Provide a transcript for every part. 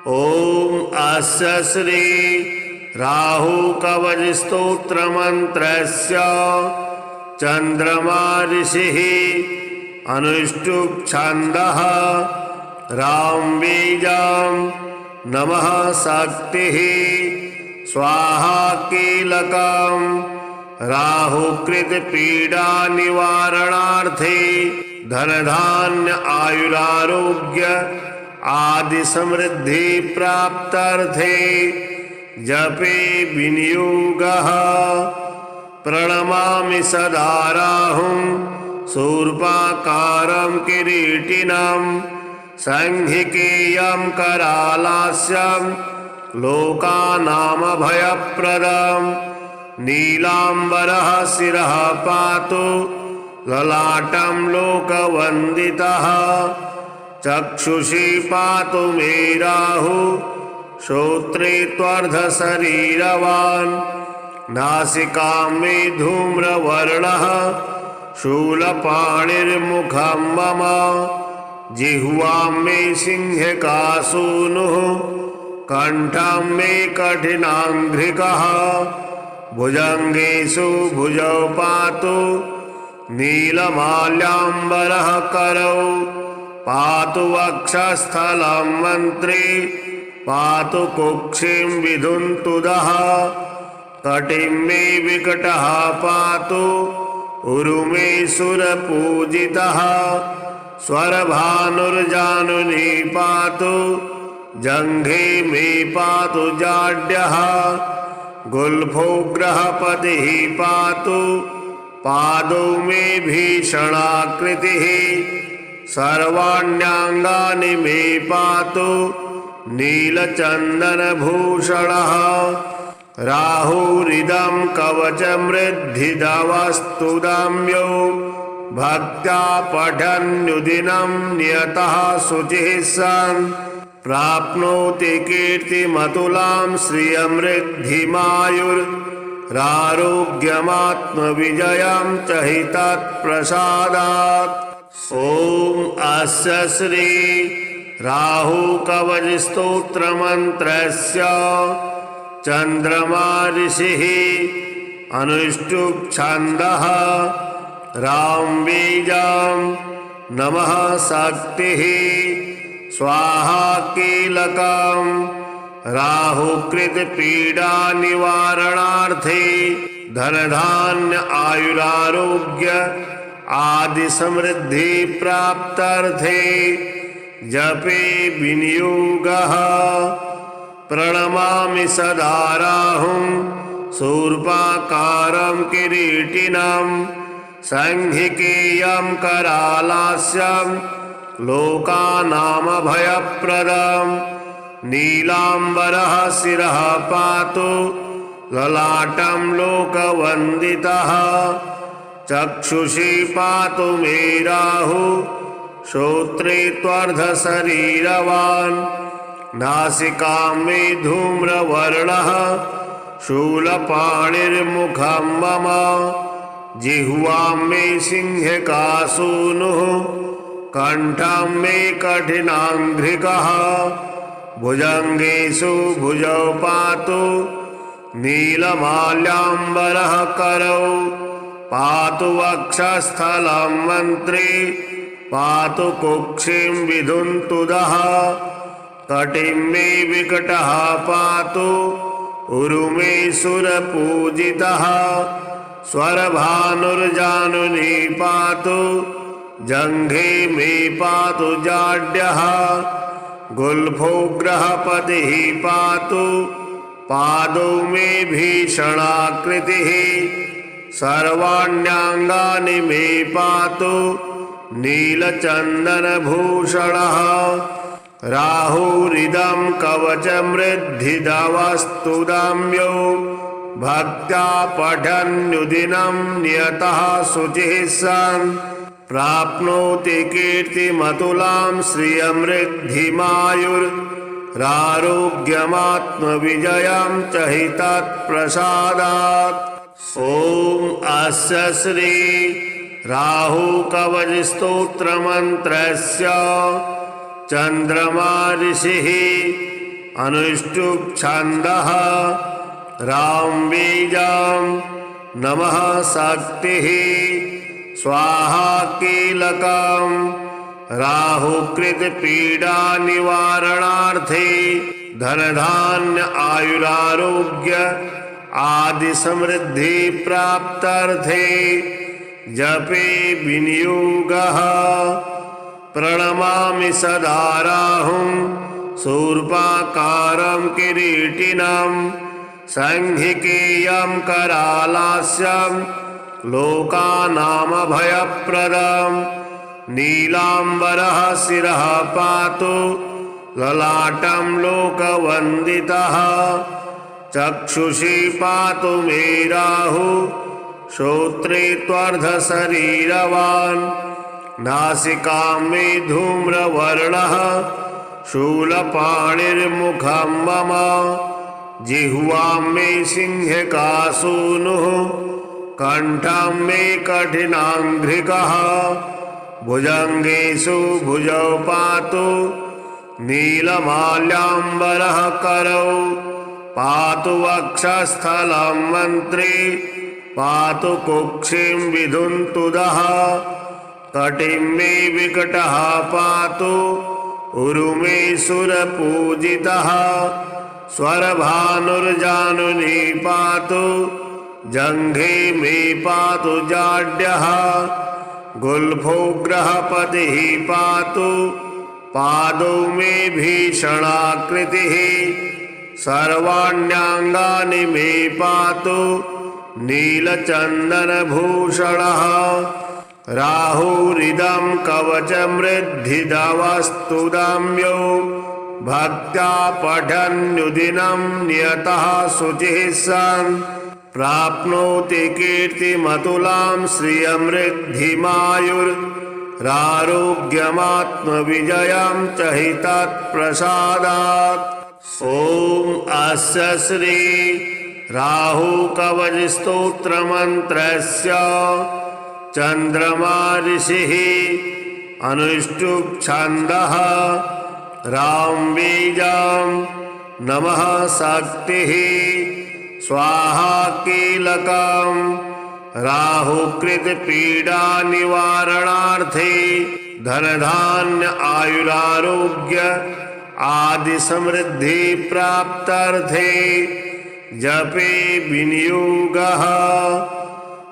ओम अस्य श्री राहु कवच स्तोत्र मंत्रस्य चंद्रमा ऋषिः अनुष्टुप् छन्दः राम बीजं नमः शक्तिः स्वाहा कीलकं राहुकृत पीडा निवारणार्थे धन धान्य आयुरारोग्य आदि समृद्धि प्राप्त्यर्थे जपे विनियोगः। प्रणमामि सदा राहुं शूर्पाकारं किरीटिनं संहिकेयं करालास्यं लोकानामभयप्रदं नीलाम्बरः शिरः पातु ललाटं लोकवन्दितः चक्षुषी पातु मे राहु श्रोत्रे त्वर्धशरीरवान् नासिकां मे धूम्रवर्णः शूलपाणिर्मुखं मम जिह्वां मे सिंहकासूनुः कण्ठं मे कठिनाङ्घ्रिकः भुजङ्गेषु भुजौ पातु नीलमाल्याम्बरः करौ पातु वक्षस्थलं मन्त्री पातु कुक्षिं विधुन्तुदः कटिं मे विकटः पातु उरु मे सुरपूजितः स्वरभानुर्जानुनी पातु जङ्घे मे पातु जाड्यः गुल्फो ग्रहपतिः पातु पादौ मे भीषणाकृतिः सर्वाण्याङ्गानि मे पातु नीलचन्दनभूषणः राहुरिदं कवचमृद्धिदवस्तुदाम्यो भक्त्या पठन्नुदिनं नियतः शुचिः सन् प्राप्नोति कीर्तिमतुलां श्रियमृद्धिमायुरारोग्यमात्मविजयं च हि तत्प्रसादात्। ओम अस्य श्री राहु कवच स्तोत्र मंत्रस्य चंद्रमा ऋषिः अनुष्टुप् छन्दः राम बीजं नमः शक्तिः स्वाहा कीलकं राहुकृत पीडा निवारणार्थे धन धान्य आयुरारोग्य आदि समृद्धि प्राप्त्यर्थे जपे विनियोगः। प्रणमामि सदा राहुं शूर्पाकारं किरीटिनं संहिकेयं करालास्यं लोकानामभयप्रदं नीलाम्बरः शिरः पातु ललाटं लोकवन्दितः चक्षुषी पातु मे राहु श्रोत्रे त्वर्धशरीरवान् नासिकां मे धूम्रवर्णः शूलपाणिर्मुखं मम जिह्वां मे सिंहकासूनुः कण्ठं मे कठिनाङ्घ्रिकः भुजङ्गेषु भुजौ पातु नीलमाल्याम्बरः करौ पातु वक्षस्थलं मन्त्री पातु कुक्षिं विधुन्तुदः कटिं मे विकटः पातु उरु मे सुरपूजितः स्वरभानुर्जानुनी पातु जङ्घे मे पातु जाड्यः गुल्फो ग्रहपतिः पातु पादौ मे भीषणाकृतिः सर्वाण्याङ्गानि मे पातु नीलचन्दनभूषणः राहुरिदं कवचमृद्धिदवस्तुदाम्यो भक्त्या पठन्नुदिनं नियतः शुचिः सन् प्राप्नोति कीर्तिमतुलां श्रियमृद्धिमायुरारोग्यमात्मविजयं च हि तत्प्रसादात्। ओम अस्य श्री राहु कवच स्तोत्र मंत्रस्य चंद्रमा ऋषिः अनुष्टुप् छन्दः रामबीजं नमः शक्तिः स्वाहा कीलकं राहुकृत पीडा निवारणार्थे धनधान्य आयुरारोग्य आदि समृद्धि प्राप्त्यर्थे जपे विनियोगः प्रणमामि सदा राहुं शूर्पाकारं किरीटिनं संहिकेयं करालास्यं लोकानामभयप्रदं नीलाम्बरः शिरः पातु ललाटं लोकवन्दितः चक्षुषी पातु मे राहु श्रोत्रे त्वर्धशरीरवान् नासिकां मे धूम्रवर्णः शूलपाणिर्मुखं मम जिह्वां मे सिंहकासूनुः कण्ठं मे कठिनाङ्घ्रिकः भुजङ्गेषु भुजौ पातु नीलमाल्याम्बरः करौ पातु वक्षस्थलं मन्त्री पातु कुक्षिं विधुन्तुदः कटिं मे विकटः पातु उरुमे सुरपूजितः स्वरभानुर्जानुनी पातु जङ्घे मे पातु जाड्यः गुल्फो ग्रहपतिः पातु पादौ मे भीषणाकृतिः सर्वाण्याङ्गानि मे पातु नीलचन्दनभूषणः राहुरिदं कवचमृद्धिदवस्तुदाम्यो भक्त्या पठन्नुदिनं नियतः शुचिः सन् प्राप्नोति कीर्तिमतुलां श्रियमृद्धिमायुरारोग्यमात्मविजयं च हि तत्प्रसादात्। ॐ अस्य श्री राहुकवचस्तोत्रमन्त्रस्य चन्द्रमा ऋषिः अनुष्टुप् छन्दः रामबीजं नमः शक्तिः स्वाहा कीलकं राहुकृत पीडा निवारणार्थे धनधान्य आयुरारोग्य आदि समृद्धि प्राप्त्यर्थे जपे विनियोगः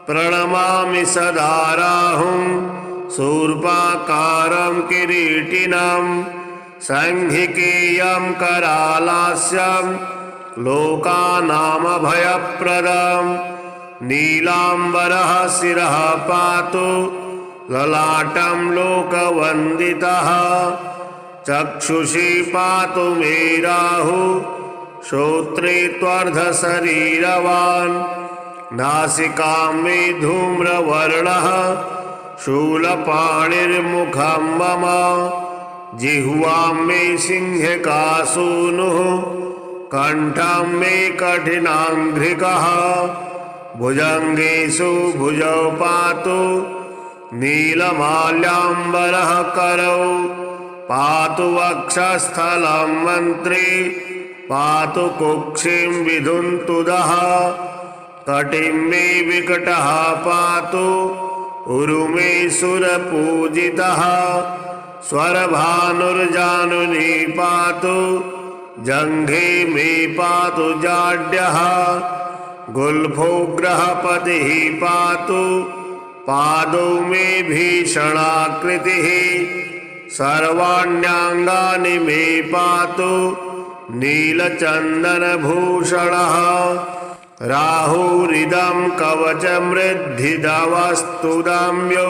प्रणमामि सदा राहुं शूर्पाकारं किरीटिनं संहिकेयं करालास्यं लोकानामभयप्रदं नीलाम्बरः शिरः पातु ललाटं लोकवन्दितः चक्षुषी पातु मे राहु श्रोत्रे त्वर्धशरीरवान् नासिकां मे धूम्रवर्णः शूलपाणिर्मुखं मम जिह्वां मे सिंहकासूनुः कण्ठं मे कठिनाङ्घ्रिकः भुजङ्गेषु भुजौ पातु नीलमाल्याम्बरः करौ पातु वक्षस्थलं मन्त्री पातु कुक्षिं विधुन्तुदः कटिं मे विकटः पातु उरुमे सुरपूजितः स्वरभानुर्जानुनी पातु जङ्घे मे पातु जाड्यः गुल्फो ग्रहपतिः पातु पादौ मे भीषणाकृतिः सर्वाण्याङ्गानि मे पातु नीलचन्दनभूषणः राहुरिदं कवचमृद्धिदवस्तुदाम्यो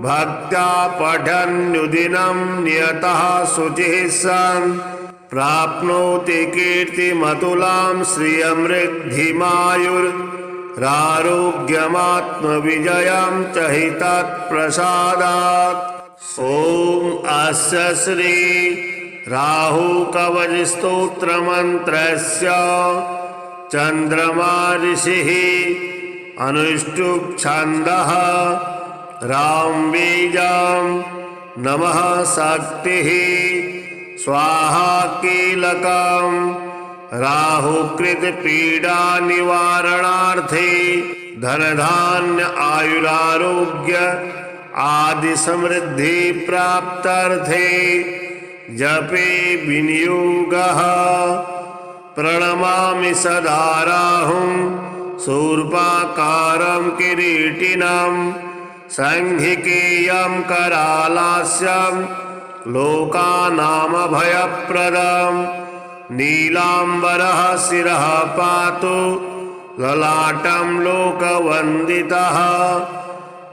भक्त्या पठन्नुदिनं नियतः शुचिः सन् प्राप्नोति कीर्तिमतुलां श्रियमृद्धिमायुरारोग्यमात्मविजयं च हि तत्प्रसादात्। ॐ अस्य श्री राहुकवचस्तोत्रमन्त्रस्य चन्द्रमा ऋषिः अनुष्टुप् छन्दः रामबीजं नमः शक्तिः स्वाहा कीलकम् राहुकृत पीडा निवारणार्थे धनधान्य आयुरारोग्य आदि समृद्धि प्राप्त्यर्थे जपे विनियोगः। प्रणमामि सदा राहुं शूर्पाकारं किरीटिनं संहिकेयं करालास्यं लोकानामभयप्रदम्। नीलाम्बरः शिरः पातु ललाटं लोकवन्दितः।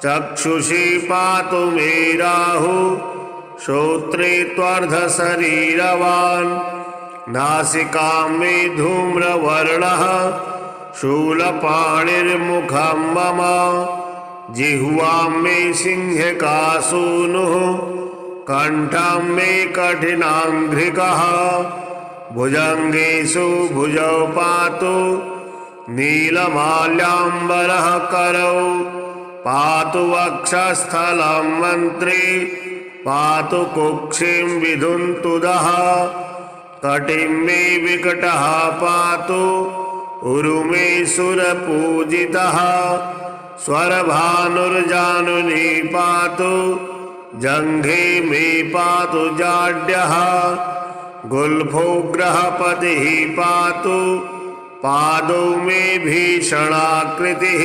चक्षुषी पातु मे राहु श्रोत्रे त्वर्धशरीरवान्। नासिकां मे धूम्रवर्णः शूलपाणिर्मुखं मम। जिह्वां मे सिंहकासूनुः कण्ठं मे कठिनाङ्घ्रिकः। भुजङ्गेषु भुजौ पातु नीलमाल्याम्बरः करौ। पातु वक्षस्थलं मन्त्री पातु कुक्षिं विधुन्तुदः। कटिं मे विकटः पातु उरुमे सुरपूजितः। स्वरभानुर्जानुनी पातु जङ्घे मे पातु जाड्यः। गुल्फो ग्रहपतिः पातु पादौ मे भीषणाकृतिः।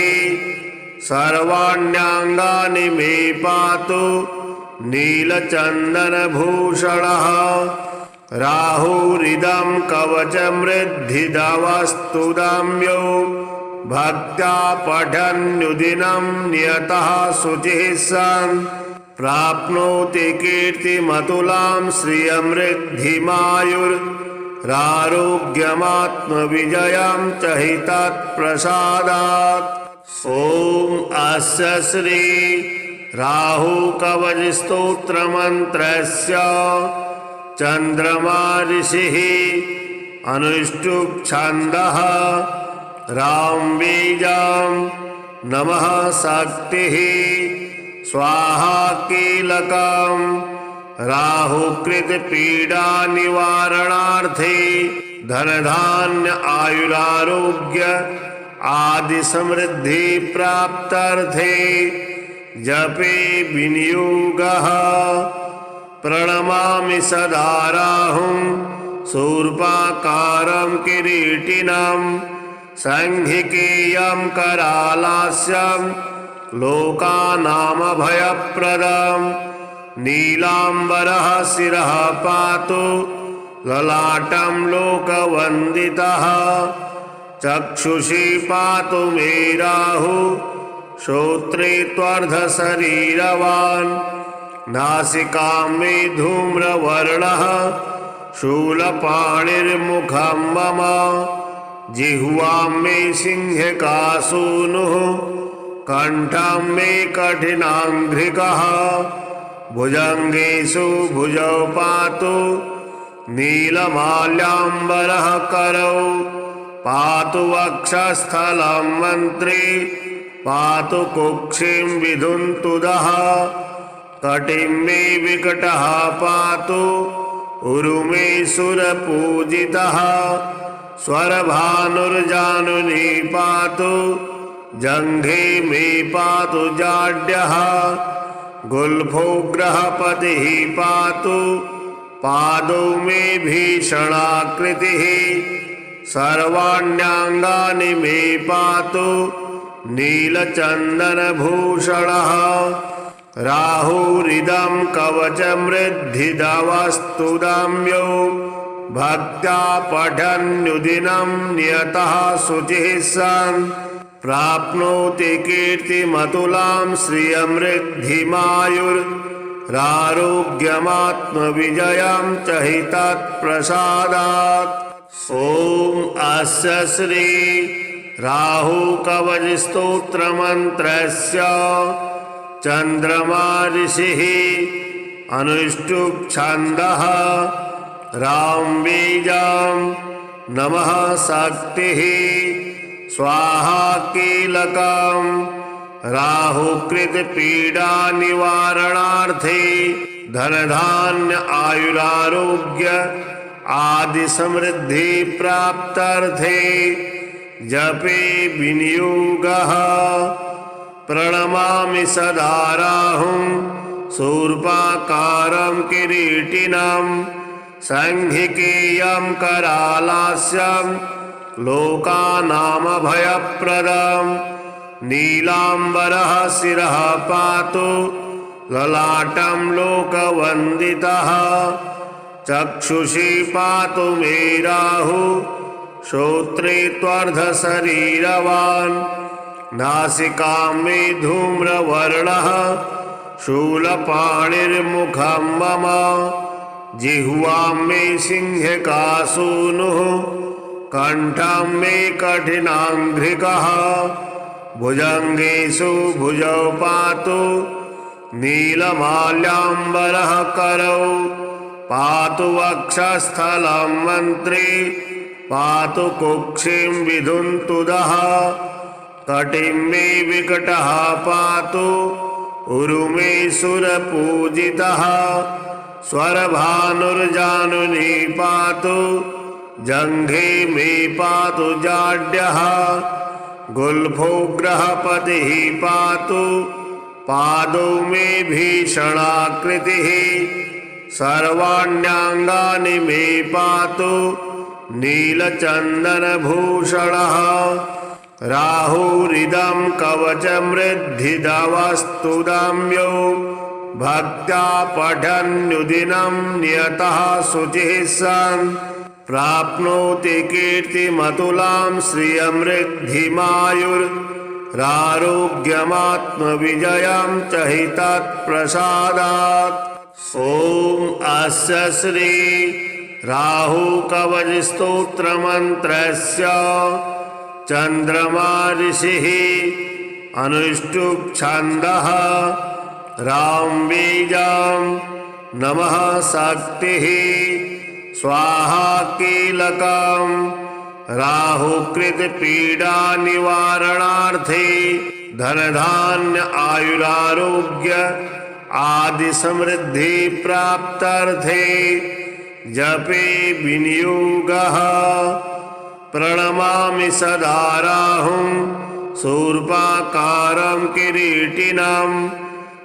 सर्वाण्याङ्गानि मे पातु नीलचन्दनभूषणः। राहुरिदं कवचमृद्धिदवस्तुदाम्यो भक्त्या पठन्नुदिनं नियतः शुचिः सन्। प्राप्नोति कीर्तिमतुलां श्रियमृद्धिमायुरारोग्यमात्मविजयं च हि तत्प्रसादात्। ॐ अस्य श्री राहुकवचस्तोत्रमन्त्रस्य चन्द्रमा ऋषिः अनुष्टुप् छन्दः रामबीजं नमः शक्तिः। स्वाहा कीलकं राहुकृत पीडा निवारणार्थे धनधान्य आयुरारोग्य आदि समृद्धि प्राप्त्यर्थे जपे विनियोगः। प्रणमामि सदा राहुं शूर्पाकारं किरीटिनं संहिकेयं करालास्यं लोकानामभयप्रदम्। नीलाम्बरः शिरः पातु ललाटं लोकवन्दितः। चक्षुषी पातु मे राहु श्रोत्रे त्वर्धशरीरवान्। नासिकां मे धूम्रवर्णः शूलपाणिर्मुखं मम। जिह्वां मे सिंहकासूनुः कण्ठं मे कठिनाङ्घ्रिकः। भुजङ्गेषु भुजौ पातु नीलमाल्याम्बरः करौ। पातु वक्षस्थलं मन्त्री पातु कुक्षिं विधुन्तुदः। कटिं मे विकटः पातु उरुमे सुरपूजितः। स्वरभानुर्जानुनी पातु जङ्घे मे पातु जाड्यः। गुल्फो ग्रहपतिः पातु पादौ मे भीषणाकृतिः। सर्वाण्याङ्गानि मे पातु नीलचन्दनभूषणः। राहुरिदं कवचमृद्धिदवस्तुदाम्यो भक्त्या पठन्नुदिनं नियतः शुचिः सन्। प्राप्नोति कीर्तिमतुलां श्रियमृद्धिमायुरारोग्यमात्मविजयं च हि तत्प्रसादात्। ॐ अस्य श्री राहुकवचस्तोत्रमन्त्रस्य चन्द्रमा ऋषिः अनुष्टुप् छन्दः रामबीजं नमः शक्तिः। स्वाहा कीलकं राहुकृत पीडा निवारणार्थे धन धान्य आयुरारोग्य आदि समृद्धि प्राप्त्यर्थे जपे विनियोगः। प्रणमामि सदा राहुं शूर्पाकारं किरीटिनं संहिकेयं करालास्यं लोकानामभयप्रदं। नीलाम्बरः शिरः पातु ललाटं लोकवन्दितः। चक्षुषी पातु मे राहुः श्रोत्रे त्वर्धशरीरवान्। नासिकां मे धूम्रवर्णः शूलपाणिर्मुखं मम। जिह्वां मे सिंहकासूनुः कण्ठं मे कठिनाङ्घ्रिकः। भुजङ्गेषु भुजौ पातु नीलमाल्याम्बरः करौ। पातु वक्षस्थलं मन्त्री पातु कुक्षिं विधुन्तुदः। कटिं मे विकटः पातु उरुमे सुरपूजितः। स्वरभानुर्जानुनी पातु जङ्घे मे पातु जाड्यः। गुल्फो ग्रहपतिः पातु पादौ मे भीषणाकृतिः। सर्वाण्याङ्गानि मे पातु नीलचन्दनभूषणः। राहुरिदं कवचमृद्धिदवस्तुदाम्यो भक्त्या पठन्नुदिनं नियतः शुचिः सन्। प्राप्नोति कीर्तिमतुलां श्रियमृद्धिमायुरारोग्यमात्मविजयं च हि तत्प्रसादात्। ॐ अस्य श्री राहुकवचस्तोत्रमन्त्रस्य चन्द्रमा ऋषिः अनुष्टुप् छन्दः रामबीजं नमः शक्तिः स्वाहा कीलकं राहुकृत पीडा निवारणार्थे धनधान्य आयुरारोग्य आदि समृद्धि प्राप्त्यर्थे जपे विनियोगः। प्रणमामि सदा राहुं शूर्पाकारं किरीटिनं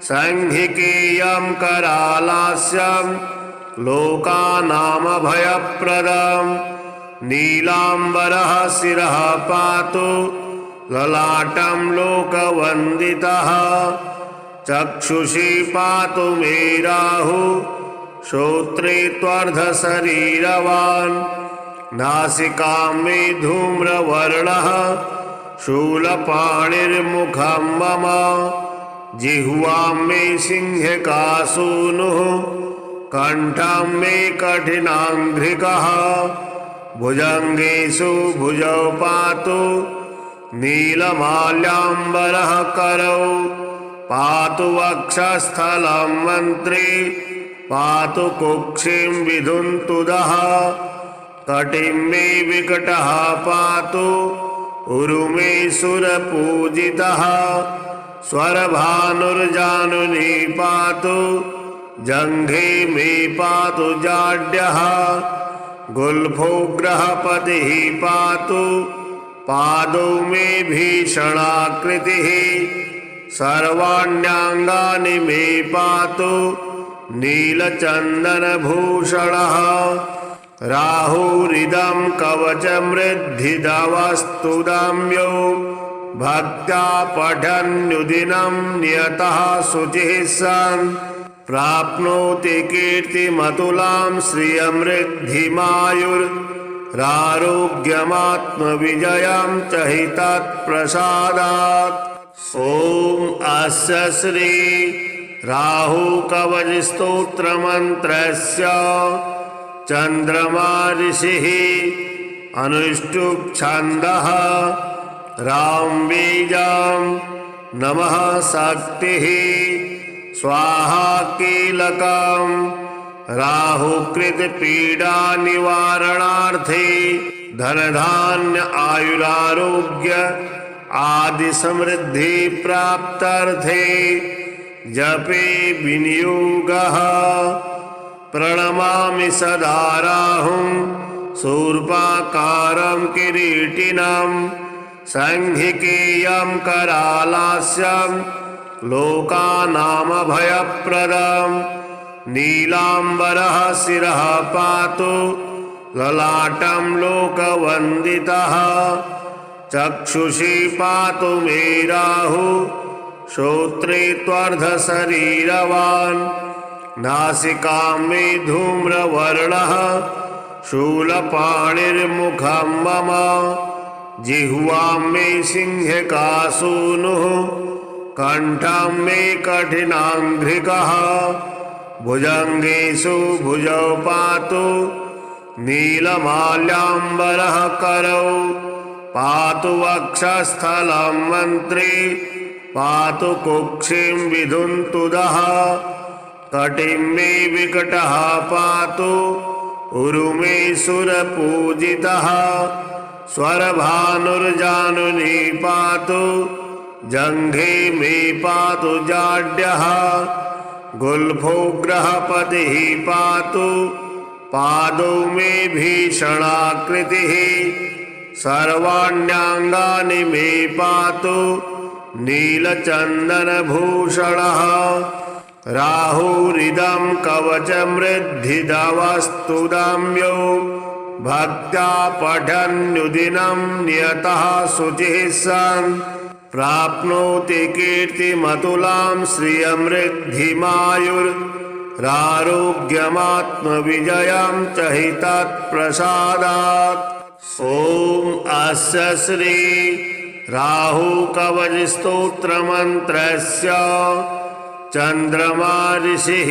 संहिकेयं करालास्यं लोकानामभयप्रदं। नीलाम्बरः शिरः पातु ललाटं लोकवन्दितः। चक्षुषी पातु मे राहुः श्रोत्रे त्वर्धशरीरवान्। नासिकां मे धूम्रवर्णः शूलपाणिर्मुखं मम। जिह्वां मे सिंहकासूनुः कण्ठं मे कठिनाङ्घ्रिकः। भुजङ्गेषु भुजौ पातु नीलमाल्याम्बरः करौ। पातु वक्षस्थलं मन्त्री पातु कुक्षिं विधुन्तुदः। कटिं मे विकटः पातु उरुमे सुरपूजितः। स्वरभानुर्जानुनी पातु जङ्घे मे पातु जाड्यः। गुल्फो ग्रहपतिः पातु पादौ मे भीषणाकृतिः। सर्वाण्याङ्गानि मे पातु नीलचन्दनभूषणः। राहुरिदं कवचमृद्धिदवस्तुदाम्यो भक्त्या पठन्नुदिनं नियतः शुचिः सन्। प्राप्नोति कीर्तिमतुलां श्रियमृद्धिमायुरारोग्यमात्मविजयं च हि तत्प्रसादात्। ॐ अस्य श्री राहुकवचस्तोत्रमन्त्रस्य चन्द्रमा ऋषिः अनुष्टुप् छन्दः रामबीजं नमः शक्तिः स्वाहा कीलकं राहुकृत पीडा निवारणार्थे धनधान्य आयुरारोग्य आदि समृद्धि प्राप्त्यर्थे जपे विनियोगः प्रणमामि सदा राहुं शूर्पाकारं किरीटिनं संहिकेयं करालास्यं लोकानामभयप्रदं नीलाम्बरः शिरः पातु ललाटं लोकवन्दितः चक्षुषी पातु मे राहुः श्रोत्रे त्वर्धशरीरवान् नासिकां मे धूम्रवर्णः शूलपाणिर्मुखं मम जिह्वां मे सिंहकासूनुः कण्ठं मे कठिनाङ्घ्रिकः भुजङ्गेषु भुजौ पातु नीलमाल्याम्बरः करौ पातु वक्षस्थलं मन्त्री पातु कुक्षिं विधुन्तुदः कटिं मे विकटः पातु उरुमे सुरपूजितः स्वरभानुर्जानुनी पातु जङ्घे मे पातु जाड्यः गुल्फो ग्रहपतिः पातु पादौ मे भीषणाकृतिः सर्वाण्याङ्गानि मे पातु नीलचन्दनभूषणः राहुरिदं कवचमृद्धिदवस्तुदाम्यो भक्त्या पठन्नुदिनं नियतः शुचिः सन् प्राप्नोति कीर्तिमतुलां श्रियमृद्धिमायुरारोग्यमात्मविजयं च हि तत्प्रसादात्। ॐ अस्य श्री राहुकवचस्तोत्रमन्त्रस्य चन्द्रमा ऋषिः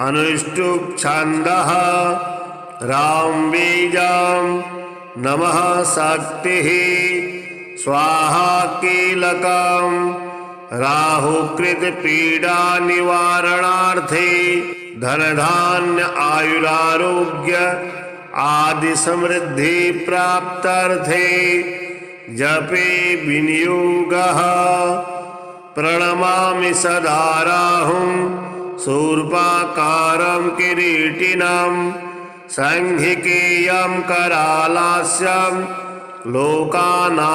अनुष्टुप् छन्दः रामबीजं नमः शक्तिः स्वाहा कीलकं राहुकृतपीडानिवारणार्थे धनधान्य आयुरारोग्य आदि समृद्धि प्राप्त्यर्थे जपे विनियोगः प्रणमामि सदा राहुं शूर्पाकारं किरीटिनं संहिकेयं करालास्यं लोकानामभयप्रदं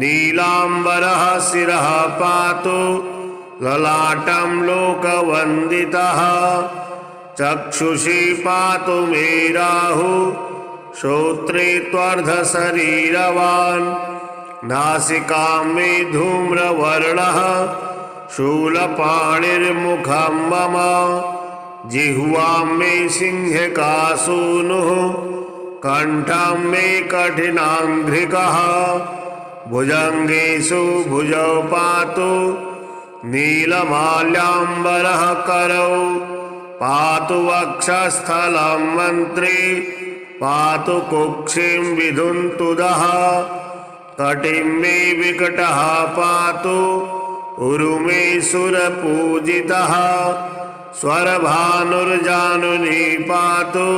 नीलाम्बरः शिरः पातु ललाटं लोकवन्दितः चक्षुषी पातु मे राहुः श्रोत्रे त्वर्धशरीरवान् नासिकां मे धूम्रवर्णः शूलपाणिर्मुखं मम जिह्वां मे सिंहकासूनुः कण्ठं मे कठिनाङ्घ्रिकः भुजङ्गेषु भुजौ पातु नीलमाल्याम्बरः करौ पातु वक्षस्थलं मन्त्री पातु कुक्षिं विधुन्तुदः कटिं मे विकटः पातु उरुमे सुरपूजितः स्वरभानुर्जानुनी पातु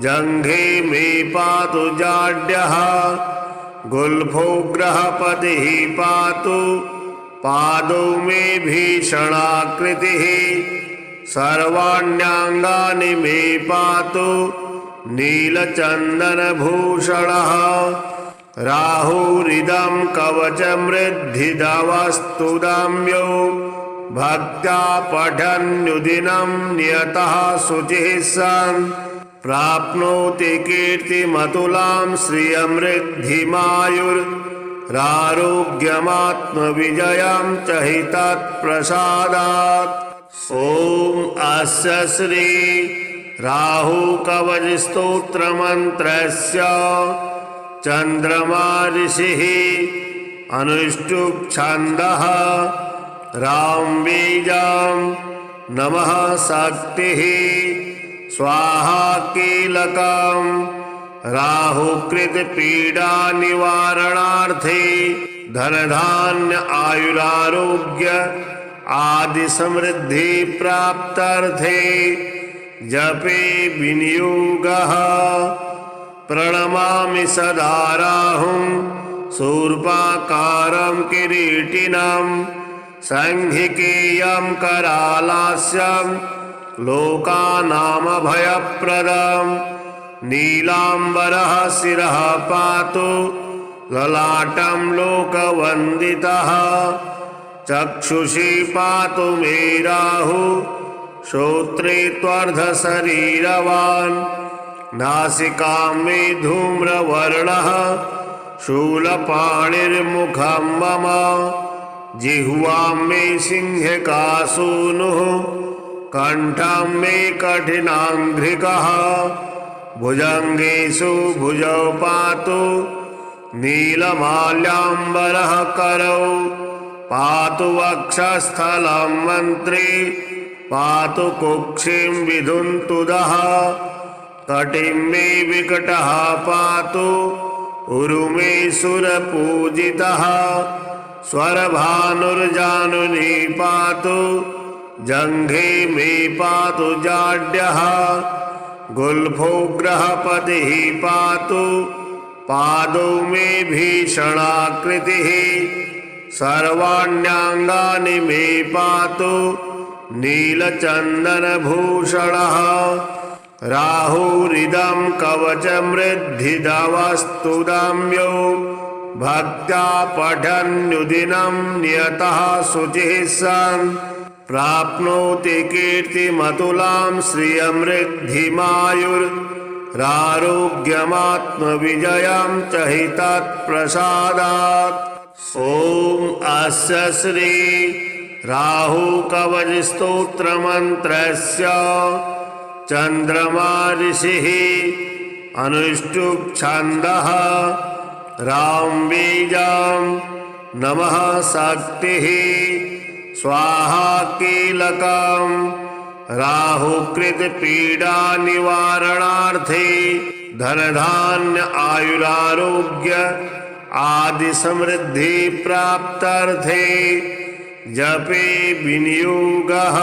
जङ्घे मे पातु जाड्यः गुल्फो ग्रहपतिः पातु पादौ मे भीषणाकृतिः सर्वाण्याङ्गानि मे पातु नीलचन्दनभूषणः राहुरिदं कवचमृद्धिदवस्तुदाम्यो भक्त्या पठन्नुदिनं नियतः शुचिः सन् प्राप्नोति कीर्तिमतुलां श्रियमृद्धिमायुरारोग्यमात्मविजयं च हि तत्प्रसादात्। ॐ अस्य श्री राहुकवचस्तोत्रमन्त्रस्य चन्द्रमा ऋषिः अनुष्टुप् छन्दः रामबीजं नमः शक्तिः स्वाहा कीलकं राहुकृतपीडानिवारणार्थे धनधान्य आयुरारोग्य आदि समृद्धि प्राप्त्यर्थे जपे विनियोगः प्रणमामि सदा राहुं शूर्पाकारं किरीटिनं संहिकेयं करालास्यं लोकानामभयप्रदं नीलाम्बरः शिरः पातु ललाटं लोकवन्दितः चक्षुषी पातु मे राहुः श्रोत्रे त्वर्धशरीरवान् नासिकां मे धूम्रवर्णः शूलपाणिर्मुखं मम जिह्वां मे सिंहकासूनुः कण्ठं मे कठिनाङ्घ्रिकः भुजङ्गेषु भुजौ पातु नीलमाल्याम्बरः करौ पातु वक्षस्थलं मन्त्री पातु कुक्षिं विधुन्तुदः कटिं मे विकटः पातु उरुमे सुरपूजितः स्वरभानुर्जानुनी पातु जङ्घे मे पातु जाड्यः गुल्फो ग्रहपतिः पातु पादौ मे भीषणाकृतिः सर्वाण्याङ्गानि मे पातु नीलचन्दनभूषणः राहुरिदं कवचमृद्धिदवस्तुदाम्यो भक्त्या पठन्नुदिनं नियतः शुचिः सन् प्राप्नोति कीर्तिमतुलां श्रियमृद्धिमायुरारोग्यमात्मविजयं च हि तत्प्रसादात्। ॐ अस्य श्री राहुकवचस्तोत्रमन्त्रस्य चन्द्रमा ऋषिः अनुष्टुप् छन्दः राम बीजं नमः शक्तिः स्वाहा कीलकं राहुकृत पीडा निवारणार्थे धनधान्य आयुरारोग्य आदि समृद्धि प्राप्त्यर्थे जपे विनियोगः।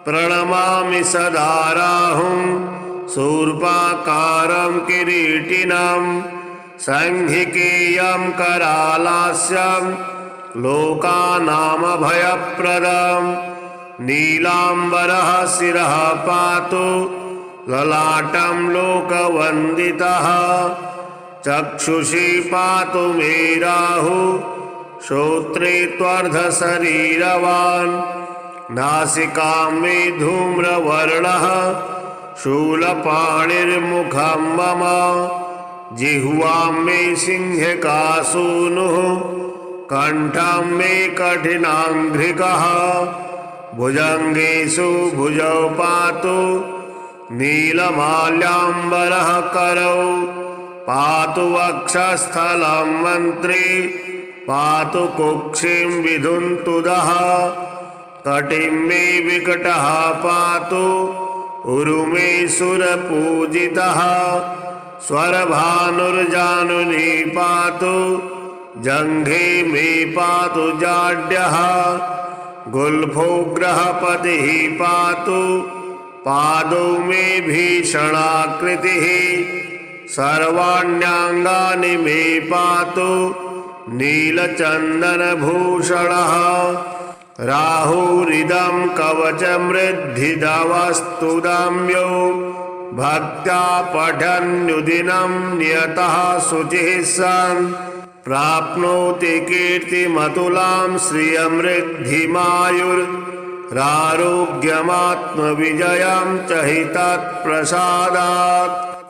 प्रणमामि सदा राहुं शूर्पाकारं किरीटिनं संहिकेयं करालास्यं लोकानामभयप्रदं नीलाम्बरः शिरः पातु ललाटं लोकवन्दितः चक्षुषी पातु मे राहुः श्रोत्रे त्वर्धशरीरवान् नासिकां मे धूम्रवर्णः शूलपाणिर्मुखं मम जिह्वां मे सिंहकासूनुः कण्ठं मे कठिनाङ्घ्रिकः भुजङ्गेषु भुजौ पातु नीलमाल्याम्बरः करौ पातु वक्षस्थलं मन्त्री पातु कुक्षिं विधुन्तुदः कटिं मे विकटः पातु उरुमे सुरपूजितः स्वरभानुर्जानुनी पातु जङ्घे मे पातु जाड्यः गुल्फो ग्रहपतिः पातु पादौ मे भीषणाकृतिः सर्वाण्याङ्गानि मे पातु नीलचन्दनभूषणः राहुरिदं कवचमृद्धिदवस्तुदाम्यो भक्त्या पठन्नुदिनं नियतः शुचिः सन् प्राप्नोति कीर्तिमतुलां श्रियमृद्धिमायुरारोग्यमात्मविजयं च हि तत्प्रसादात्।